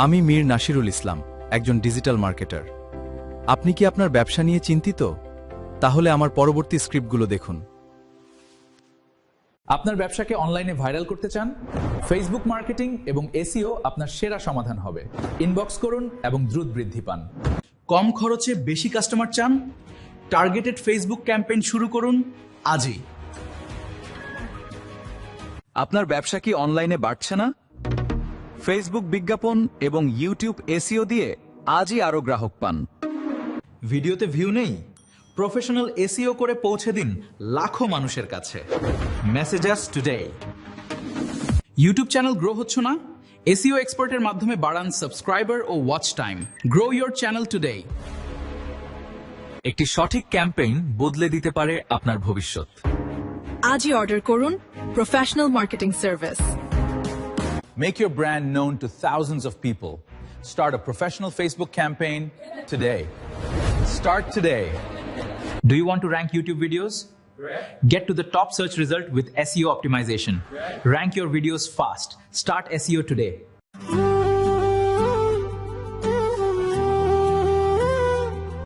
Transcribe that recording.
আমি মীর নাসিরুল ইসলাম, একজন digital marketer. আপনি কি আপনার ব্যবসা নিয়ে চিন্তিত? তাহলে আমার পরবর্তী স্ক্রিপ্টগুলো দেখুন। আপনার ব্যবসাকে অনলাইনে ভাইরাল করতে চান? ফেসবুক মার্কেটিং এবং এসইও আপনার সেরা সমাধান হবে। ইনবক্স করুন এবং দ্রুত বৃদ্ধি পান। কম খরচে বেশি কাস্টমার চান? টার্গেটেড ফেসবুক ক্যাম্পেইন শুরু করুন আজই। আপনার ব্যবসা কি অনলাইনে বাড়ছে না? ফেসবুক বিজ্ঞাপন এবং ইউটিউব এসইও দিয়ে আজই আরও গ্রাহক পান। ভিডিওতে ভিউ নেই? প্রফেশনাল এসইও করে পৌঁছে দিন লাখো মানুষের কাছে। Message us today. YouTube channel grow হচ্ছে না? এসইও এক্সপার্টের মাধ্যমে বাড়ান সাবস্ক্রাইবার ও watch time. Grow your channel today. একটি সঠিক ক্যাম্পেইন বদলে দিতে পারে আপনার ভবিষ্যৎ। আজই অর্ডার করুন professional marketing service. Make your brand known to thousands of people. Start a professional Facebook campaign today. Start today. Do you want to rank YouTube videos? Get to the top search result with SEO optimization. Rank your videos fast. Start SEO today.